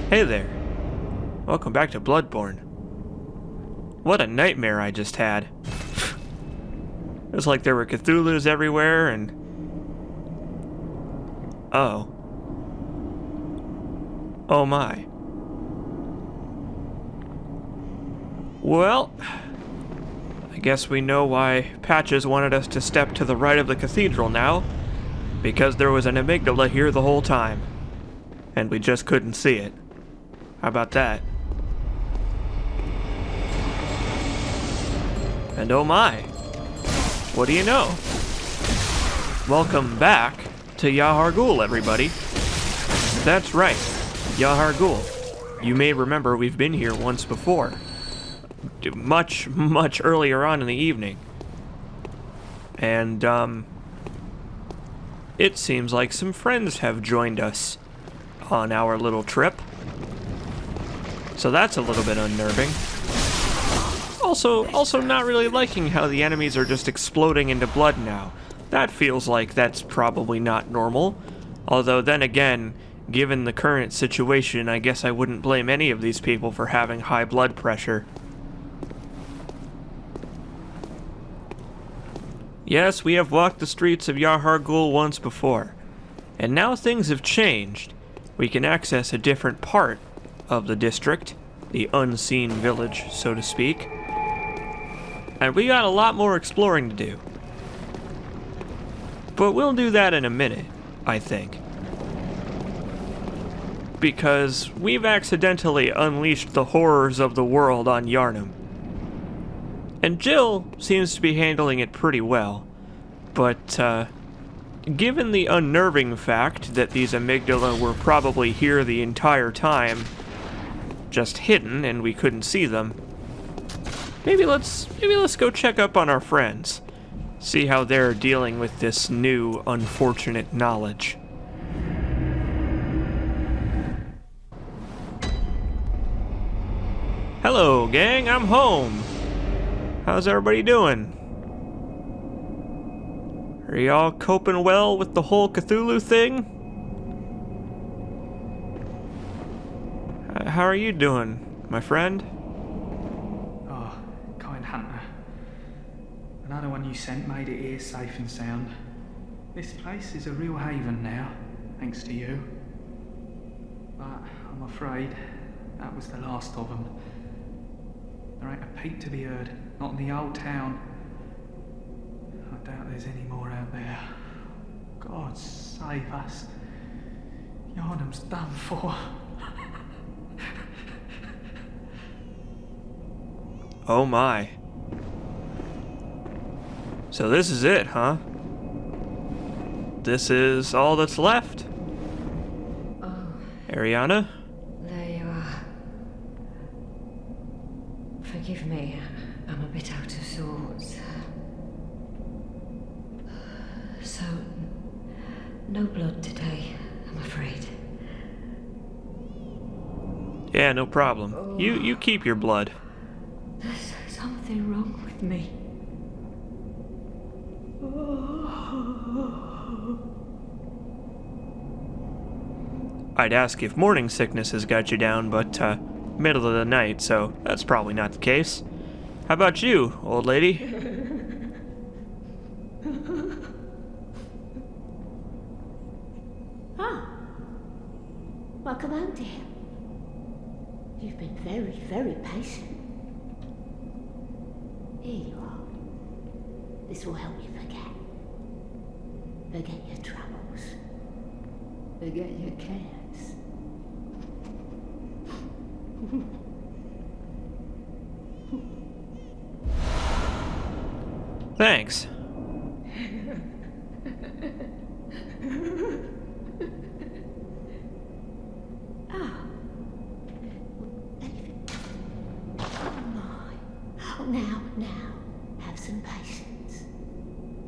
Hey there. Welcome back to Bloodborne. What a nightmare I just had. It was like there were Cthulhus everywhere and... Oh. Oh my. Well, I guess we know why Patches wanted us to step to the right of the cathedral now. Because there was an amygdala here the whole time. And we just couldn't see it. How about that? And oh my, what do you know? Welcome back to yahar'gul, everybody. That's right, yahar'gul. You may remember we've been here once before. Much earlier on in the evening. And, it seems like some friends have joined us on our little trip. So that's a little bit unnerving. Also not really liking how the enemies are just exploding into blood now. That feels like that's probably not normal. Although then again, given the current situation, I guess I wouldn't blame any of these people for having high blood pressure. Yes, we have walked the streets of yahar'gul once before. And now things have changed. We can access a different part of the district, the unseen village, so to speak. And we got a lot more exploring to do. But we'll do that in a minute, I think. Because we've accidentally unleashed the horrors of the world on Yhar'nam. And Jill seems to be handling it pretty well. But, given the unnerving fact that these amygdala were probably here the entire time, just hidden and we couldn't see them, maybe let's go check up on our friends. See how they're dealing with this new, unfortunate knowledge. Hello, gang, I'm home. How's everybody doing? Are y'all coping well with the whole Cthulhu thing? How are you doing, my friend? Another one you sent made it here safe and sound. This place is a real haven now, thanks to you. But I'm afraid that was the last of them. There ain't a peep to be heard, not in the old town. I doubt there's any more out there. God save us. Yhar'nam's done for. Oh my. So this is it, huh? This is all that's left? Oh. Ariana? There you are. Forgive me, I'm a bit out of sorts. So, no blood today, I'm afraid. Yeah, no problem. You keep your blood. There's something wrong with me. I'd ask if morning sickness has got you down, but, middle of the night, so that's probably not the case. How about you, old lady? Welcome home, dear. You've been very, very patient. Here you are. This will help you forget. Forget your troubles. Forget your cares. Thanks. Now, have some patience.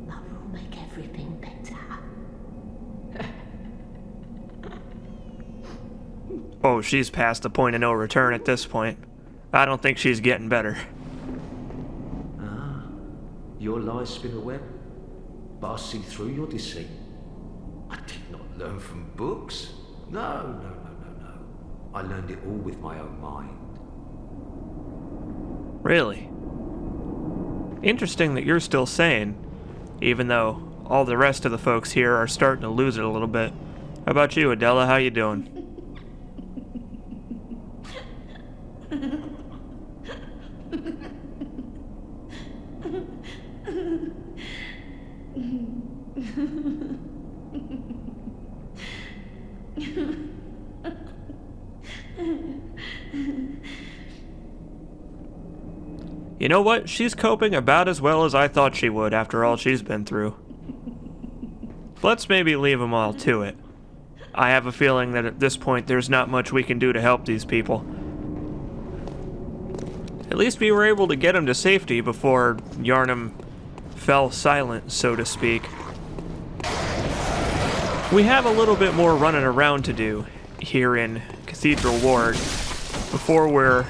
Mother will make everything better. Oh, she's past the point of no return at this point. I don't think she's getting better. Ah, your lies spin a web, but I see through your deceit. I did not learn from books. No. I learned it all with my own mind. Really? Interesting that you're still sane, even though all the rest of the folks here are starting to lose it a little bit. How about you, Adela? How you doing? You know what? She's coping about as well as I thought she would after all she's been through. Let's maybe leave them all to it. I have a feeling that at this point there's not much we can do to help these people. At least we were able to get them to safety before Yharnam fell silent, so to speak. We have a little bit more running around to do here in Cathedral Ward before we're,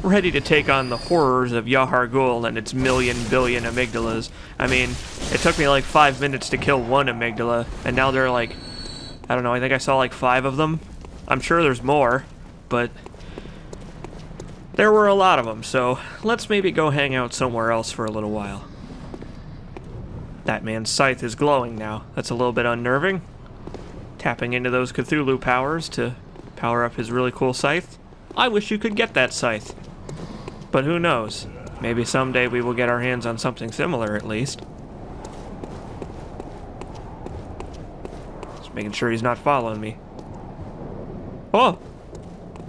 ready to take on the horrors of yahar'gul and its million billion amygdalas. I mean, it took me like 5 minutes to kill one amygdala, and now there are like, I don't know, I think I saw like 5 of them. I'm sure there's more, but there were a lot of them, so let's maybe go hang out somewhere else for a little while. That man's scythe is glowing now. That's a little bit unnerving. Tapping into those Cthulhu powers to power up his really cool scythe. I wish you could get that scythe. But who knows? Maybe someday we will get our hands on something similar at least. Just making sure he's not following me. Oh!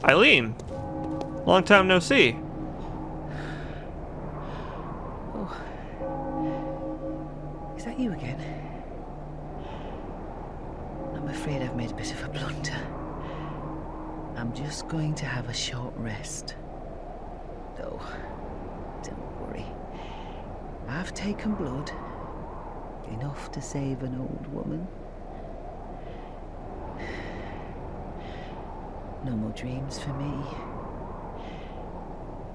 Eileen! Long time no see. Oh. Is that you again? I'm afraid I've made a bit of a blunder. I'm just going to have a short rest. Though, don't worry. I've taken blood. Enough to save an old woman. No more dreams for me.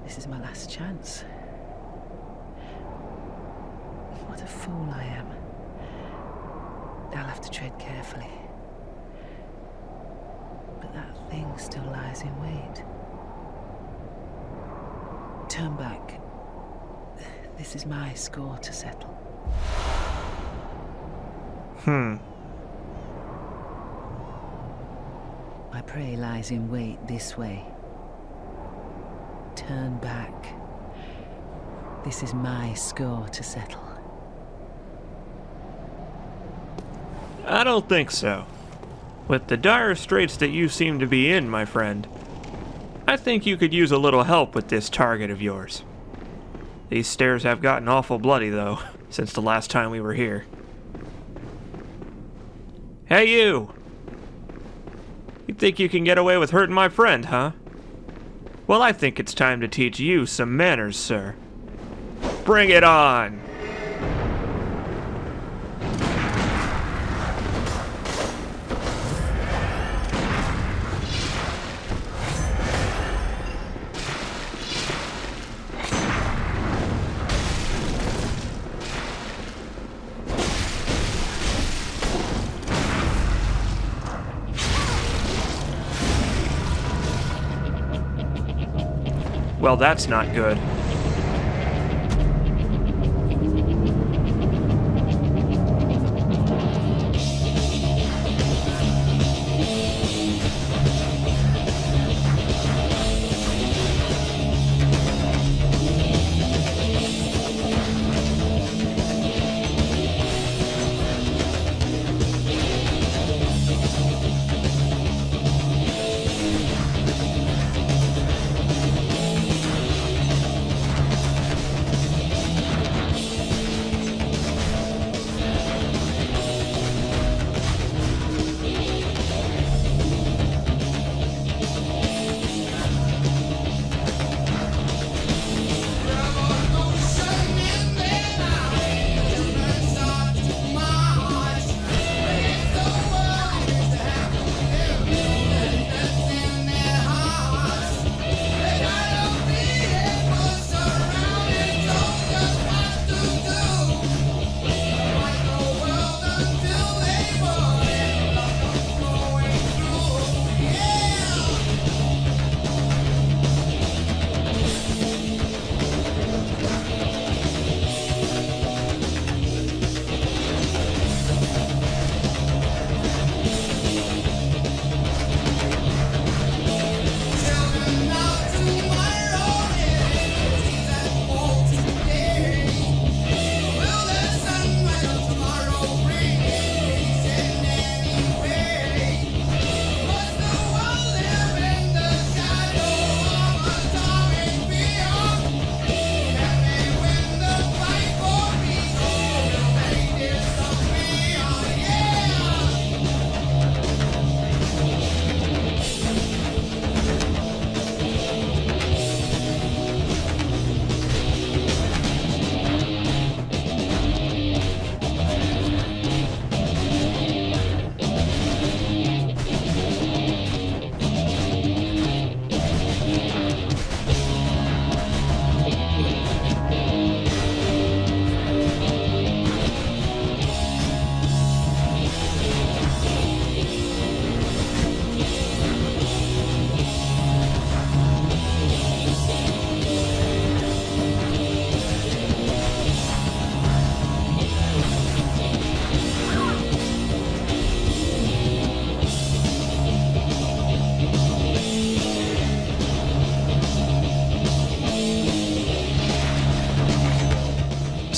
This is my last chance. What a fool I am. I'll have to tread carefully. But that thing still lies in wait. Turn back. This is my score to settle. My prey lies in wait this way. Turn back. This is my score to settle. I don't think so. With the dire straits that you seem to be in, my friend, I think you could use a little help with this target of yours. These stairs have gotten awful bloody, though, since the last time we were here. Hey, you! You think you can get away with hurting my friend, huh? Well, I think it's time to teach you some manners, sir. Bring it on! Well, that's not good.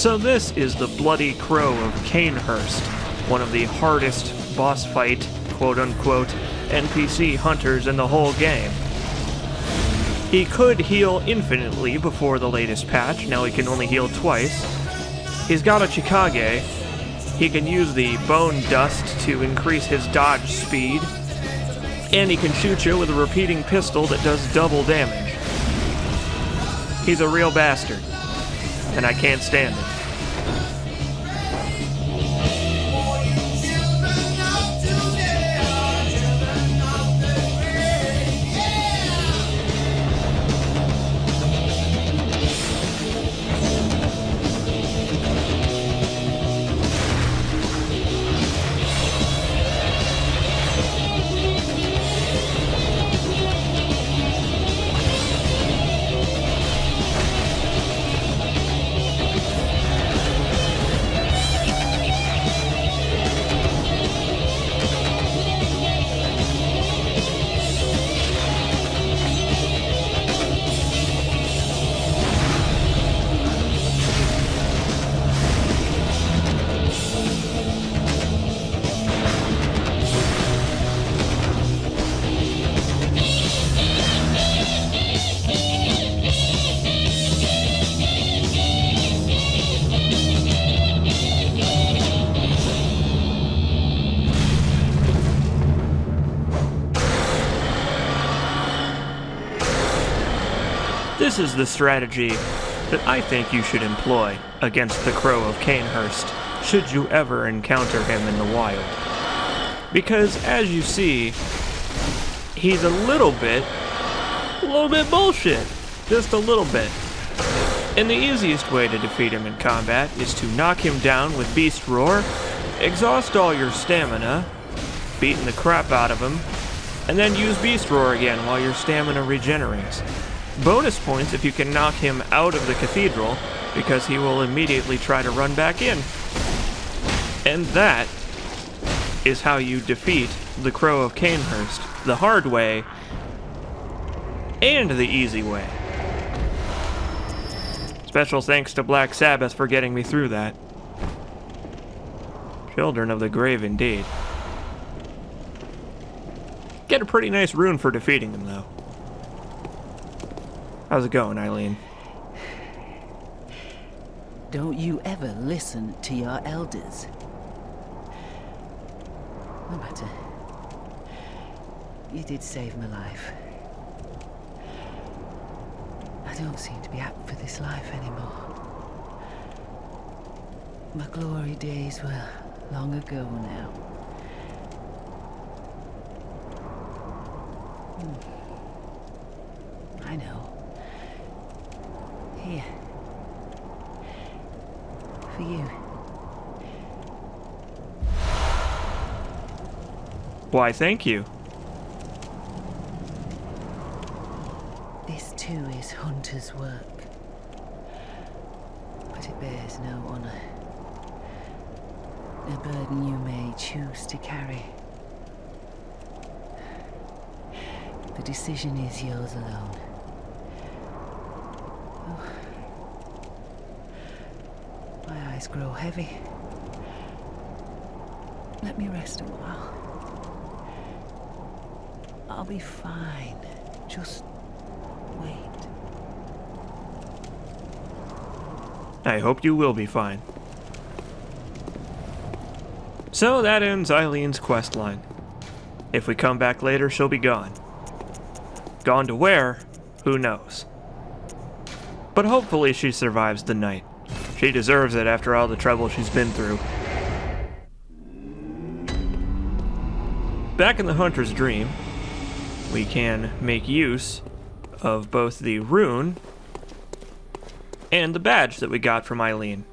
So this is the Bloody Crow of Canehurst, one of the hardest boss fight, quote-unquote, NPC hunters in the whole game. He could heal infinitely before the latest patch, now he can only heal twice. He's got a Chikage. He can use the Bone Dust to increase his dodge speed, and he can shoot you with a repeating pistol that does double damage. He's a real bastard, and I can't stand it. This is the strategy that I think you should employ against the Crow of Canehurst, should you ever encounter him in the wild. Because, as you see, he's a little bit bullshit. Just a little bit. And the easiest way to defeat him in combat is to knock him down with Beast Roar, exhaust all your stamina, beating the crap out of him, and then use Beast Roar again while your stamina regenerates. Bonus points if you can knock him out of the cathedral, because he will immediately try to run back in. And that is how you defeat the Crow of Canehurst, the hard way and the easy way. Special thanks to Black Sabbath for getting me through that. Children of the Grave indeed. Get a pretty nice rune for defeating them, though. How's it going, Eileen? Don't you ever listen to your elders. No matter. You did save my life. I don't seem to be apt for this life anymore. My glory days were long ago now. I know. Here. For you. Why, thank you. This too is hunter's work. But it bears no honor. A burden you may choose to carry. The decision is yours alone. Oh. My eyes grow heavy. Let me rest a while. I'll be fine. Just wait. I hope you will be fine. So that ends Eileen's questline. If we come back later, she'll be gone. Gone to where? Who knows? But hopefully she survives the night. She deserves it after all the trouble she's been through. Back in the Hunter's Dream, we can make use of both the rune and the badge that we got from Eileen.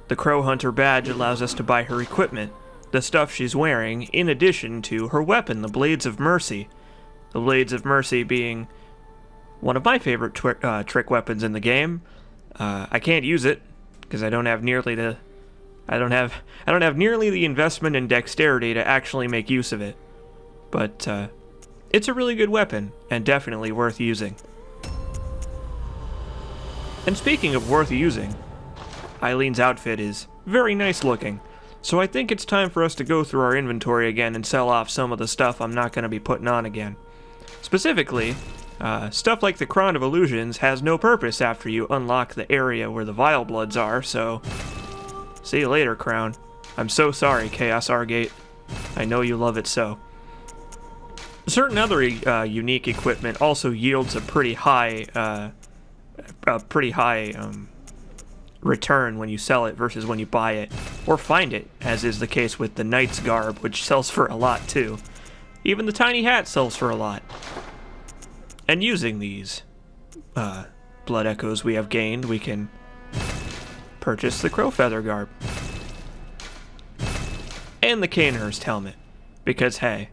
The Crow Hunter badge allows us to buy her equipment, the stuff she's wearing, in addition to her weapon, the Blades of Mercy. The Blades of Mercy being one of my favorite trick weapons in the game. I can't use it because I don't have nearly the investment in dexterity to actually make use of it. But it's a really good weapon and definitely worth using. And speaking of worth using, Eileen's outfit is very nice looking. So I think it's time for us to go through our inventory again and sell off some of the stuff I'm not going to be putting on again. Specifically, stuff like the Crown of Illusions has no purpose after you unlock the area where the Vile Bloods are, so... See you later, Crown. I'm so sorry, Chaos Argate. I know you love it so. Certain other unique equipment also yields a pretty high return when you sell it versus when you buy it, or find it, as is the case with the Knight's Garb, which sells for a lot too. Even the tiny hat sells for a lot. And using these blood echoes we have gained, we can purchase the Crowfeather Garb. And the Canehurst helmet. Because hey,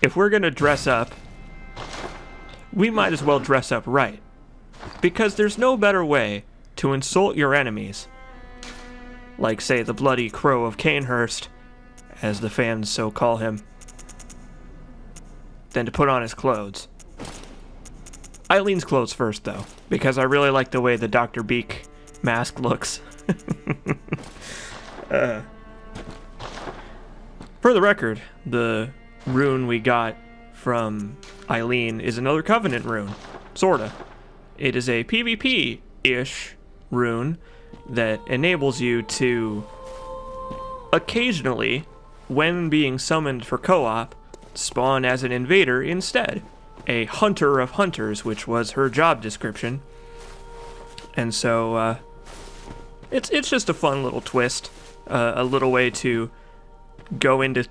if we're gonna dress up, we might as well dress up right. Because there's no better way to insult your enemies, like say the Bloody Crow of Canehurst, as the fans so call him, than to put on his clothes. Eileen's clothes first though, because I really like the way the Dr. Beak mask looks. For the record, the rune we got from Eileen is another Covenant rune, sorta. It is a PvP-ish rune that enables you to occasionally, when being summoned for co-op, spawn as an invader instead. A hunter of hunters, which was her job description. And so, it's just a fun little twist, a little way to go into...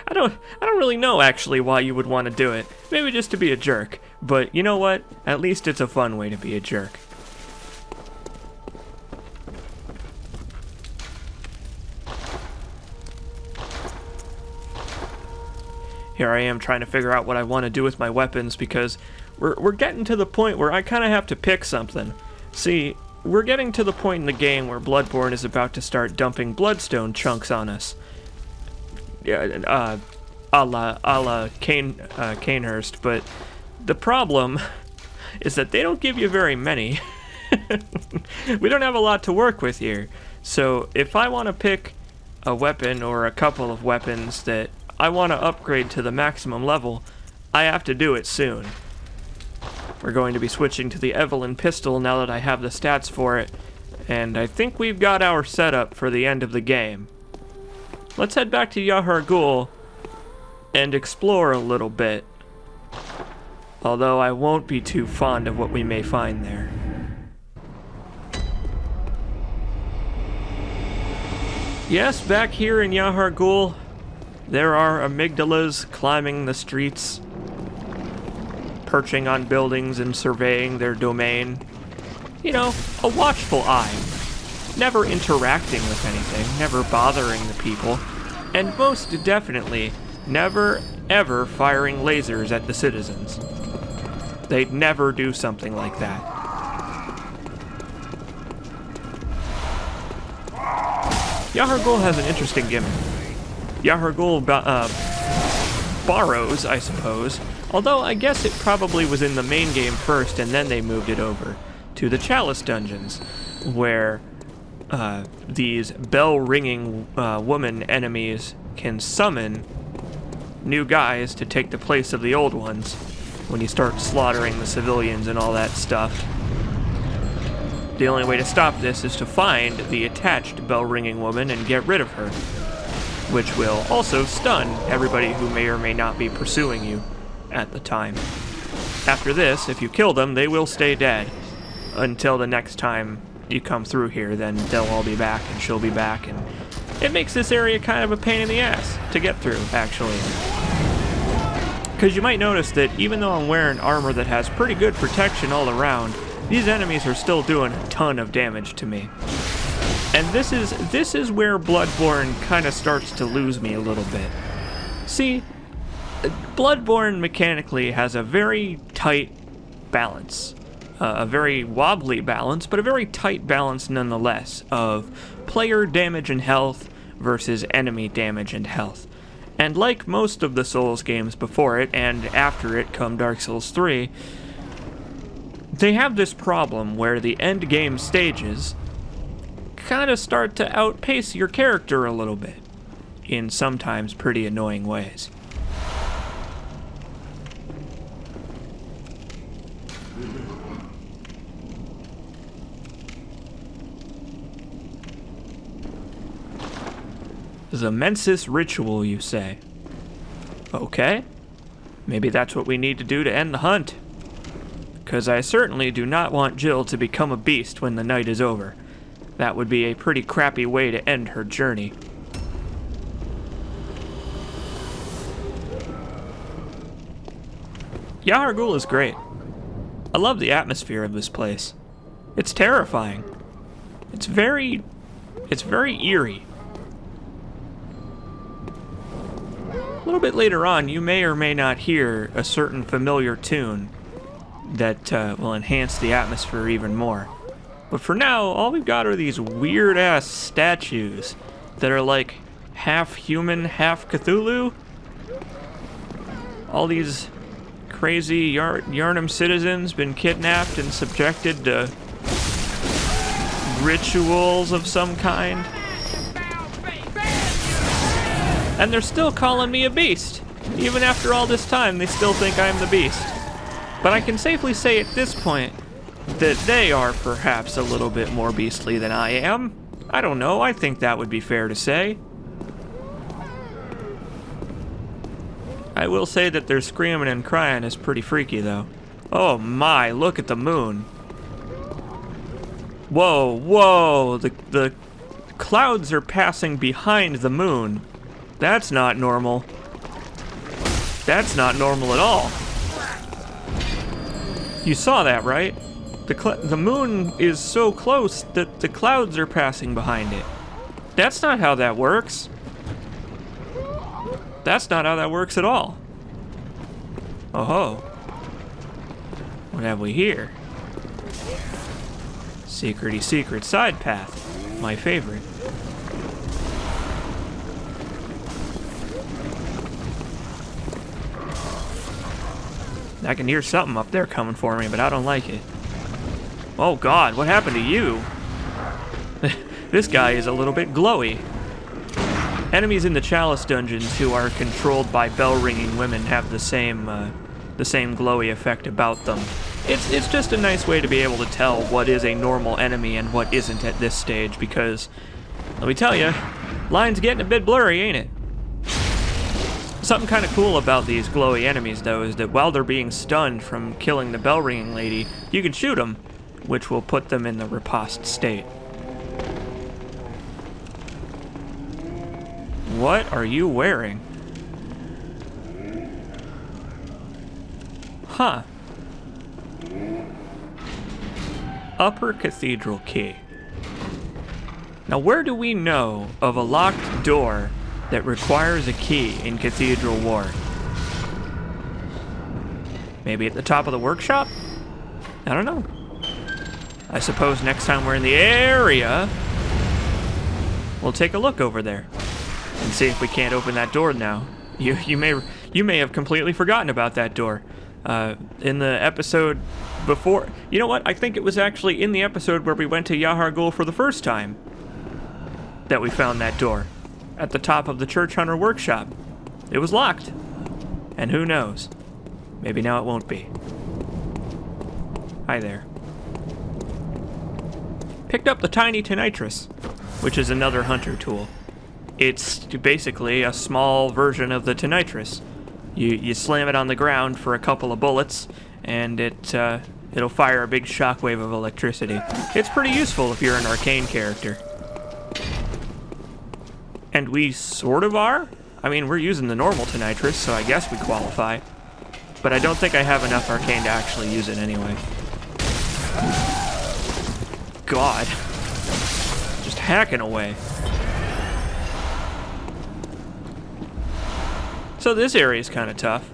I don't really know, actually, why you would want to do it. Maybe just to be a jerk. But you know what? At least it's a fun way to be a jerk. Here I am trying to figure out what I want to do with my weapons, because we're getting to the point where I kind of have to pick something. See, we're getting to the point in the game where Bloodborne is about to start dumping bloodstone chunks on us. A la Canehurst, but the problem is that they don't give you very many. We don't have a lot to work with here. So if I want to pick a weapon or a couple of weapons that I want to upgrade to the maximum level, I have to do it soon. We're going to be switching to the Evelyn pistol now that I have the stats for it, and I think we've got our setup for the end of the game. Let's head back to yahar'gul and explore a little bit, although I won't be too fond of what we may find there. Yes, back here in yahar'gul, there are amygdalas climbing the streets, perching on buildings and surveying their domain. You know, a watchful eye. Never interacting with anything, never bothering the people, and most definitely, never ever firing lasers at the citizens. They'd never do something like that. yahar'gul has an interesting gimmick. yahar'gul borrows, I suppose, although I guess it probably was in the main game first and then they moved it over to the Chalice dungeons, where these bell-ringing woman enemies can summon new guys to take the place of the old ones when you start slaughtering the civilians and all that stuff. The only way to stop this is to find the attached bell-ringing woman and get rid of her, which will also stun everybody who may or may not be pursuing you at the time. After this, if you kill them, they will stay dead until the next time you come through here. Then they'll all be back and she'll be back, and it makes this area kind of a pain in the ass to get through, actually. Because you might notice that even though I'm wearing armor that has pretty good protection all around, these enemies are still doing a ton of damage to me. And this is where Bloodborne kind of starts to lose me a little bit. See, Bloodborne mechanically has a very tight balance. A very wobbly balance, but a very tight balance nonetheless, of player damage and health versus enemy damage and health. And like most of the Souls games before it, and after it come Dark Souls 3, they have this problem where the end game stages kind of start to outpace your character a little bit, in sometimes pretty annoying ways. The Mensis ritual, you say? Okay. Maybe that's what we need to do to end the hunt. Because I certainly do not want Jill to become a beast when the night is over. That would be a pretty crappy way to end her journey. Yahar'gul is great. I love the atmosphere of this place. It's terrifying. It's very eerie. A little bit later on, you may or may not hear a certain familiar tune that will enhance the atmosphere even more. But for now, all we've got are these weird-ass statues that are like half human, half Cthulhu. All these crazy Yharnam citizens been kidnapped and subjected to rituals of some kind. And they're still calling me a beast. Even after all this time, they still think I'm the beast. But I can safely say at this point that they are perhaps a little bit more beastly than I am. I don't know, I think that would be fair to say. I will say that their screaming and crying is pretty freaky though. Oh my, look at the moon. Whoa, whoa, the clouds are passing behind the moon. That's not normal. That's not normal at all. You saw that, right? The moon is so close that the clouds are passing behind it. That's not how that works. That's not how that works at all. Oh-ho. What have we here? Secrety secret side path. My favorite. I can hear something up there coming for me, but I don't like it. Oh god, what happened to you? This guy is a little bit glowy. Enemies in the Chalice dungeons who are controlled by bell-ringing women have the same glowy effect about them. It's just a nice way to be able to tell what is a normal enemy and what isn't at this stage, because, let me tell you, line's getting a bit blurry, ain't it? Something kind of cool about these glowy enemies, though, is that while they're being stunned from killing the bell-ringing lady, you can shoot them, which will put them in the riposte state. What are you wearing? Huh. Upper Cathedral Key. Now, where do we know of a locked door that requires a key in Cathedral Ward? Maybe at the top of the workshop? I don't know. I suppose next time we're in the area, we'll take a look over there and see if we can't open that door now. You may have completely forgotten about that door. In the episode before, you know what? I think it was actually in the episode where we went to Yahar'gul for the first time that we found that door. At the top of the Church Hunter workshop. It was locked. And who knows? Maybe now it won't be. Hi there. Picked up the Tiny Tonitrus, which is another hunter tool. It's basically a small version of the Tonitrus. You slam it on the ground for a couple of bullets, and it'll fire a big shockwave of electricity. It's pretty useful if you're an arcane character. And we sort of are? I mean, we're using the normal Tonitrus, so I guess we qualify. But I don't think I have enough arcane to actually use it anyway. God. Just hacking away. So this area is kind of tough.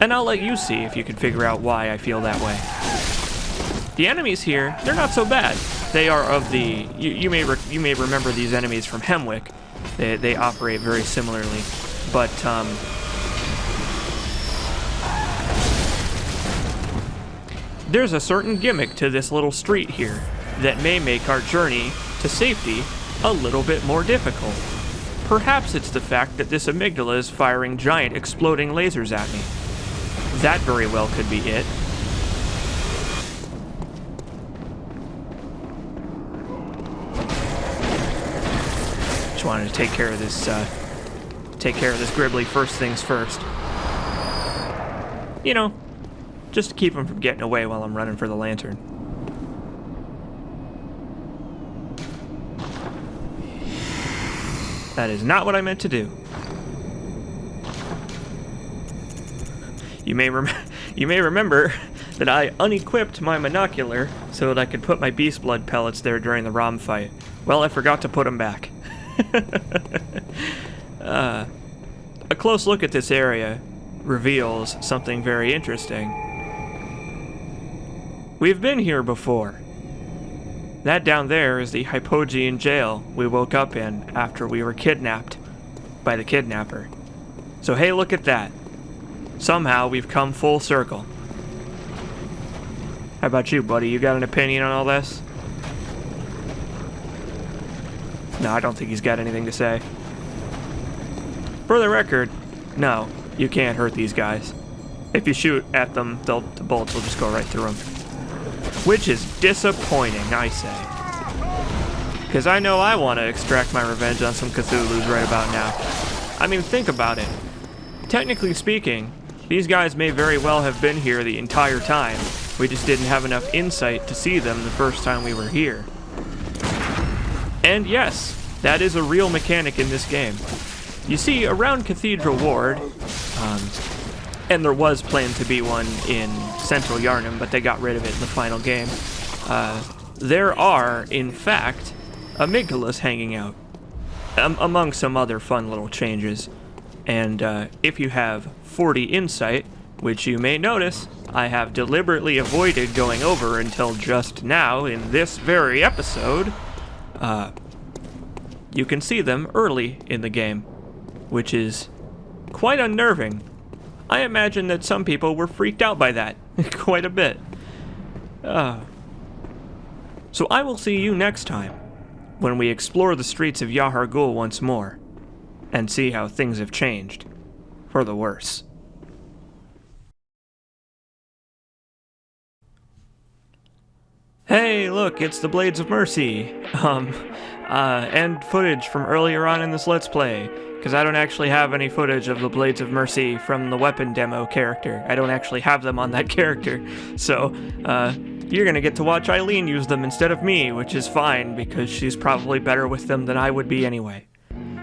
And I'll let you see if you can figure out why I feel that way. The enemies here, they're not so bad. They are of the... You may remember these enemies from Hemwick. They operate very similarly, but there's a certain gimmick to this little street here that may make our journey to safety a little bit more difficult. Perhaps it's the fact that this amygdala is firing giant exploding lasers at me. That very well could be it. Just wanted to take care of this Gribbly first things first. You know, just to keep him from getting away while I'm running for the lantern. That is not what I meant to do. You may remember that I unequipped my monocular so that I could put my beast blood pellets there during the ROM fight. Well, I forgot to put them back. A close look at this area reveals something very interesting. We've been here before. That down there is the Hypogean jail we woke up in after we were kidnapped by the kidnapper. So hey, look at that. Somehow we've come full circle. How about you, buddy? You got an opinion on all this? No, I don't think he's got anything to say. For the record, no, you can't hurt these guys. If you shoot at them, the bullets will just go right through them. Which is disappointing, I say. Because I know I want to extract my revenge on some Cthulhus right about now. I mean, think about it. Technically speaking, these guys may very well have been here the entire time. We just didn't have enough insight to see them the first time we were here. And yes, that is a real mechanic in this game. You see, around Cathedral Ward, and there was planned to be one in Central Yharnam, but they got rid of it in the final game. There are, in fact, amygdalas hanging out, among some other fun little changes. And if you have 40 insight, which you may notice, I have deliberately avoided going over until just now in this very episode, you can see them early in the game, which is quite unnerving. I imagine that some people were freaked out by that quite a bit. So I will see you next time when we explore the streets of Yahar'gul once more and see how things have changed for the worse. Hey, look, it's the Blades of Mercy. And footage from earlier on in this Let's Play, because I don't actually have any footage of the Blades of Mercy from the weapon demo character. I don't actually have them on that character. So, you're gonna get to watch Eileen use them instead of me, which is fine, because she's probably better with them than I would be anyway.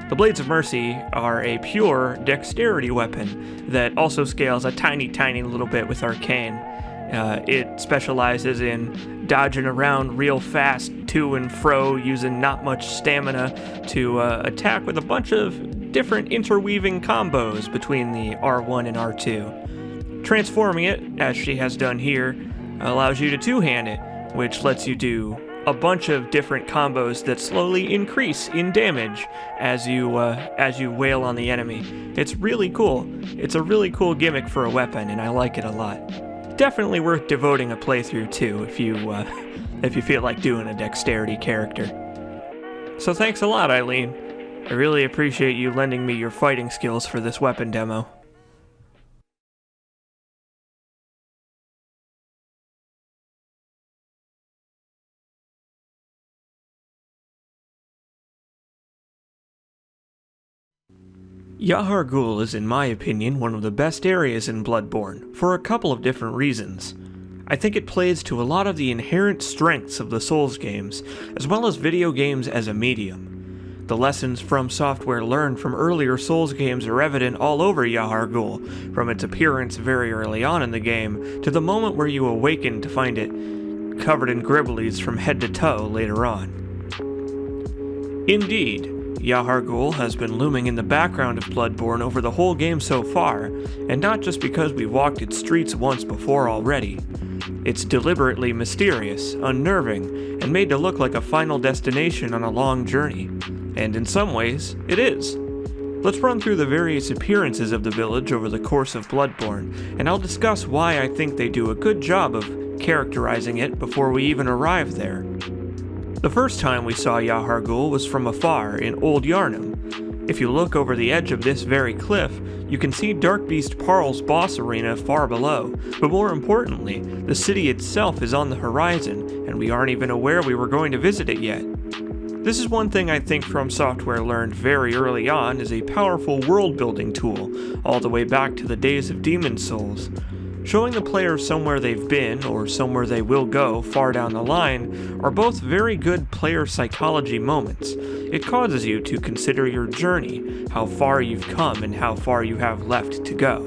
The Blades of Mercy are a pure dexterity weapon that also scales a tiny, tiny little bit with Arcane. It specializes in dodging around real fast to and fro, using not much stamina to attack with a bunch of different interweaving combos between the R1 and R2. Transforming it, as she has done here, allows you to two-hand it, which lets you do a bunch of different combos that slowly increase in damage as you wail on the enemy. It's really cool. It's a really cool gimmick for a weapon, and I like it a lot. Definitely worth devoting a playthrough to if you feel like doing a dexterity character. So thanks a lot, Eileen. I really appreciate you lending me your fighting skills for this weapon demo. Yahar'gul is, in my opinion, one of the best areas in Bloodborne, for a couple of different reasons. I think it plays to a lot of the inherent strengths of the Souls games, as well as video games as a medium. The lessons From Software learned from earlier Souls games are evident all over Yahar'gul, from its appearance very early on in the game, to the moment where you awaken to find it covered in gribblies from head to toe later on. Indeed, Yahar'gul has been looming in the background of Bloodborne over the whole game so far, and not just because we've walked its streets once before already. It's deliberately mysterious, unnerving, and made to look like a final destination on a long journey. And in some ways, it is. Let's run through the various appearances of the village over the course of Bloodborne, and I'll discuss why I think they do a good job of characterizing it before we even arrive there. The first time we saw yahar'gul was from afar in Old Yarnum. If you look over the edge of this very cliff, you can see Dark Beast Parl's boss arena far below, but more importantly, the city itself is on the horizon, and we aren't even aware we were going to visit it yet. This is one thing I think From Software learned very early on is a powerful world-building tool, all the way back to the days of Demon's Souls. Showing the player somewhere they've been, or somewhere they will go far down the line, are both very good player psychology moments. It causes you to consider your journey, how far you've come and how far you have left to go.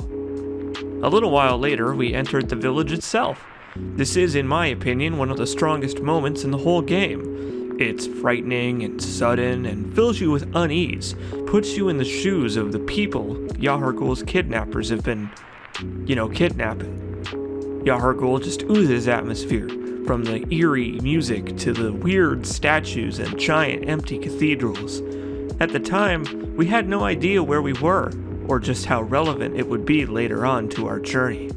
A little while later, we entered the village itself. This is, in my opinion, one of the strongest moments in the whole game. It's frightening and sudden and fills you with unease, puts you in the shoes of the people yahar'gul's kidnappers have been kidnapping. yahar'gul just oozes atmosphere, from the eerie music to the weird statues and giant empty cathedrals. At the time, we had no idea where we were, or just how relevant it would be later on to our journey.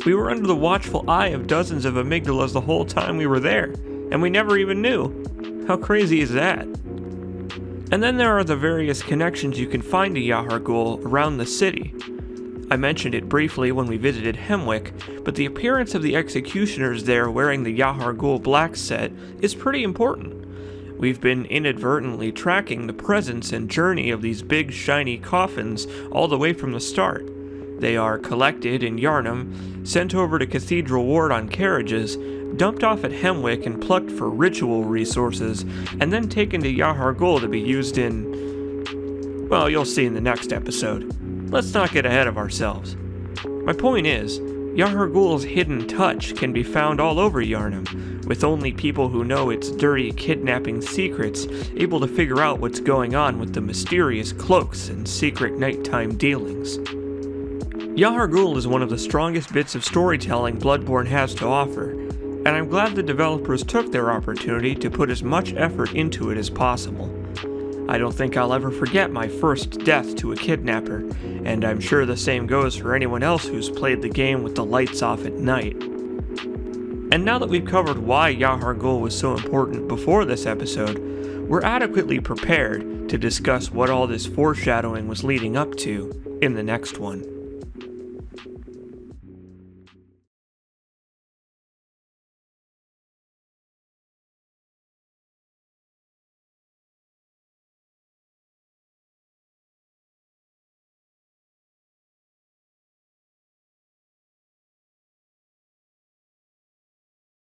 We were under the watchful eye of dozens of amygdalas the whole time we were there, and we never even knew. How crazy is that? And then there are the various connections you can find to yahar'gul around the city. I mentioned it briefly when we visited Hemwick, but the appearance of the executioners there wearing the yahar'gul black set is pretty important. We've been inadvertently tracking the presence and journey of these big shiny coffins all the way from the start. They are collected in Yarnum, sent over to Cathedral Ward on carriages, dumped off at Hemwick and plucked for ritual resources, and then taken to yahar'gul to be used in... well, you'll see in the next episode. Let's not get ahead of ourselves. My point is, yahar'gul's hidden touch can be found all over Yarnum, with only people who know its dirty kidnapping secrets able to figure out what's going on with the mysterious cloaks and secret nighttime dealings. yahar'gul is one of the strongest bits of storytelling Bloodborne has to offer, and I'm glad the developers took their opportunity to put as much effort into it as possible. I don't think I'll ever forget my first death to a kidnapper, and I'm sure the same goes for anyone else who's played the game with the lights off at night. And now that we've covered why yahar'gul was so important before this episode, we're adequately prepared to discuss what all this foreshadowing was leading up to in the next one.